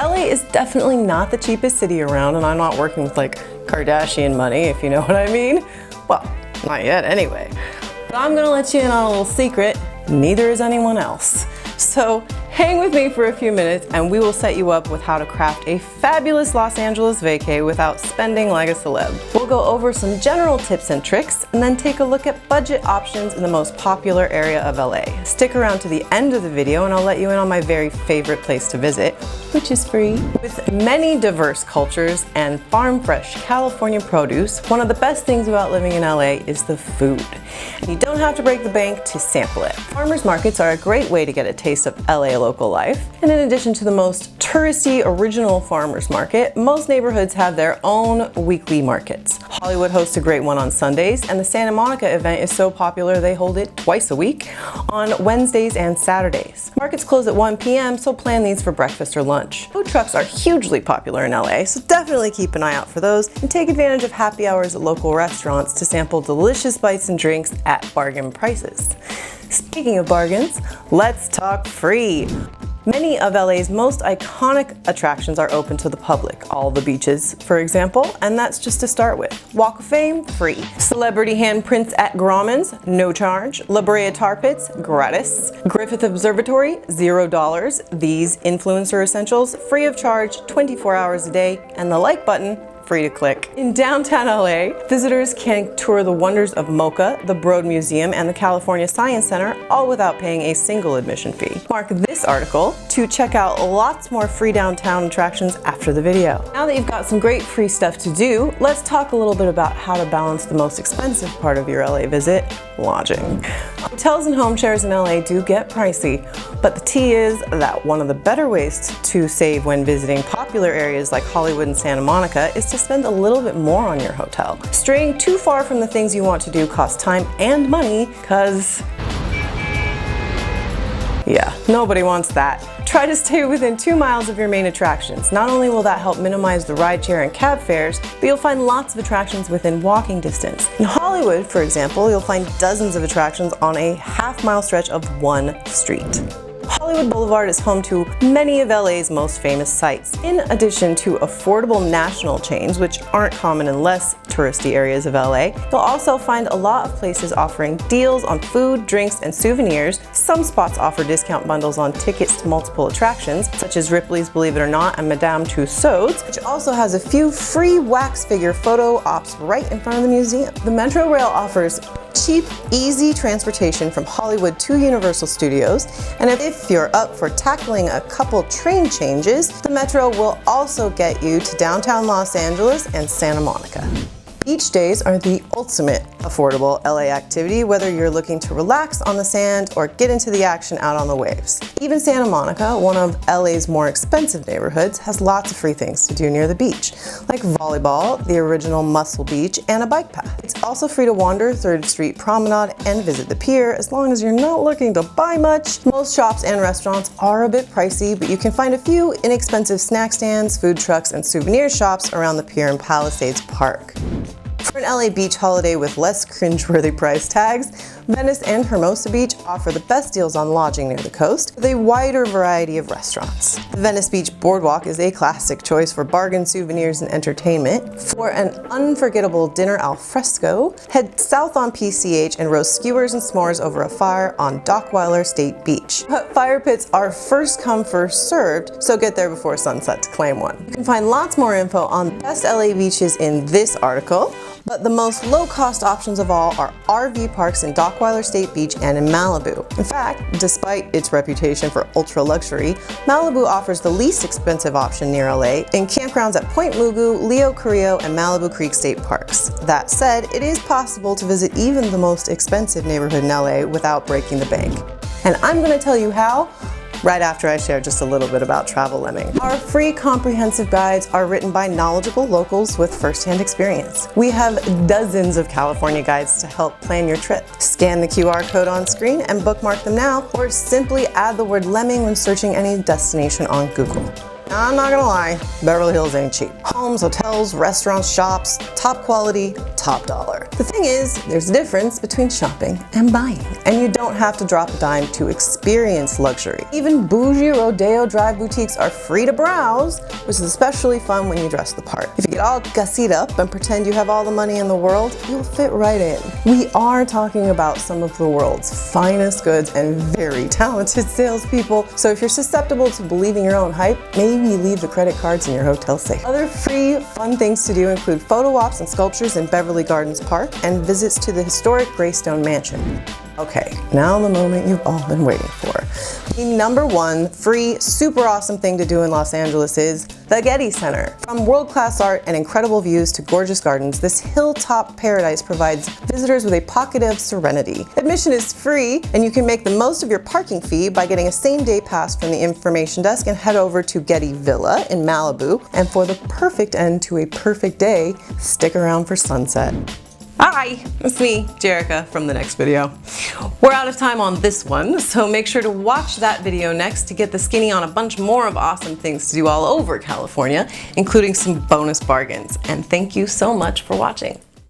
LA is definitely not the cheapest city around, and I'm not working with like Kardashian money, if you know what I mean. Well, not yet anyway. But I'm gonna let you in on a little secret. Neither is anyone else. So hang with me for a few minutes and we will set you up with how to craft a fabulous Los Angeles vacay without spending like a celeb. We'll go over some general tips and tricks and then take a look at budget options in the most popular area of LA. Stick around to the end of the video and I'll let you in on my very favorite place to visit, which is free. With many diverse cultures and farm-fresh California produce, one of the best things about living in LA is the food. And you don't have to break the bank to sample it. Farmers markets are a great way to get a taste of LA local life. And in addition to the most touristy original farmers market, most neighborhoods have their own weekly markets. Hollywood hosts a great one on Sundays, and the Santa Monica event is so popular they hold it twice a week on Wednesdays and Saturdays. Markets close at 1 p.m., so plan these for breakfast or lunch. Food trucks are hugely popular in LA, so definitely keep an eye out for those and take advantage of happy hours at local restaurants to sample delicious bites and drinks at bargain prices. Speaking of bargains, let's talk free. Many of LA's most iconic attractions are open to the public. All the beaches, for example, and that's just to start with. Walk of Fame, free. Celebrity handprints at Grauman's, no charge. La Brea Tar Pits, gratis. Griffith Observatory, $0. These influencer essentials, free of charge, 24 hours a day, and the like button, free to click. In downtown LA, visitors can tour the wonders of MoCA, the Broad Museum, and the California Science Center, all without paying a single admission fee. Mark this article to check out lots more free downtown attractions after the video. Now that you've got some great free stuff to do, let's talk a little bit about how to balance the most expensive part of your LA visit, lodging. Hotels and home shares in LA do get pricey, but the tea is that one of the better ways to save when visiting popular areas like Hollywood and Santa Monica is to spend a little bit more on your hotel. Straying too far from the things you want to do costs time and money, because yeah, nobody wants that. Try to stay within 2 miles of your main attractions. Not only will that help minimize the rideshare and cab fares, but you'll find lots of attractions within walking distance. In Hollywood, for example, you'll find dozens of attractions on a half-mile stretch of one street. Hollywood Boulevard is home to many of LA's most famous sites. In addition to affordable national chains, which aren't common in less touristy areas of LA, you'll also find a lot of places offering deals on food, drinks, and souvenirs. Some spots offer discount bundles on tickets to multiple attractions, such as Ripley's Believe It or Not and Madame Tussauds, which also has a few free wax figure photo ops right in front of the museum. The Metro Rail offers cheap, easy transportation from Hollywood to Universal Studios, and if you're up for tackling a couple train changes, the Metro will also get you to downtown Los Angeles and Santa Monica. Beach days are the ultimate affordable LA activity, whether you're looking to relax on the sand or get into the action out on the waves. Even Santa Monica, one of LA's more expensive neighborhoods, has lots of free things to do near the beach, like volleyball, the original Muscle Beach, and a bike path. It's also free to wander 3rd Street Promenade and visit the pier as long as you're not looking to buy much. Most shops and restaurants are a bit pricey, but you can find a few inexpensive snack stands, food trucks, and souvenir shops around the pier in Palisades Park. For an LA beach holiday with less cringeworthy price tags, Venice and Hermosa Beach offer the best deals on lodging near the coast with a wider variety of restaurants. The Venice Beach Boardwalk is a classic choice for bargain souvenirs and entertainment. For an unforgettable dinner al fresco, head south on PCH and roast skewers and s'mores over a fire on Dockweiler State Beach. But fire pits are first come, first served, so get there before sunset to claim one. You can find lots more info on the best LA beaches in this article, but the most low-cost options of all are RV parks in Dockweiler State Beach and in Malibu. In fact, despite its reputation for ultra-luxury, Malibu offers the least expensive option near LA in campgrounds at Point Mugu, Leo Carrillo, and Malibu Creek State Parks. That said, it is possible to visit even the most expensive neighborhood in LA without breaking the bank. And I'm going to tell you how right after I share just a little bit about Travel Lemming. Our free comprehensive guides are written by knowledgeable locals with first-hand experience. We have dozens of California guides to help plan your trip. Scan the QR code on screen and bookmark them now, or simply add the word Lemming when searching any destination on Google. Now, I'm not gonna lie, Beverly Hills ain't cheap. Homes, hotels, restaurants, shops, top quality, top dollar. The thing is, there's a difference between shopping and buying. and you don't have to drop a dime to experience luxury. Even bougie Rodeo Drive boutiques are free to browse, which is especially fun when you dress the part. If you get all gussied up and pretend you have all the money in the world, you'll fit right in. We are talking about some of the world's finest goods and very talented salespeople, so if you're susceptible to believing your own hype, maybe leave the credit cards in your hotel safe. Other free, fun things to do include photo ops and sculptures in Beverly Gardens Park and visits to the historic Greystone Mansion. Okay, now the moment you've all been waiting for. The #1 free, super awesome thing to do in Los Angeles is the Getty Center. From world-class art and incredible views to gorgeous gardens, this hilltop paradise provides visitors with a pocket of serenity. Admission is free, and you can make the most of your parking fee by getting a same-day pass from the information desk and head over to Getty Villa in Malibu. And for the perfect end to a perfect day, stick around for sunset. Hi, it's me, Jerica, from the next video. We're out of time on this one, so make sure to watch that video next to get the skinny on a bunch more of awesome things to do all over California, including some bonus bargains. And thank you so much for watching.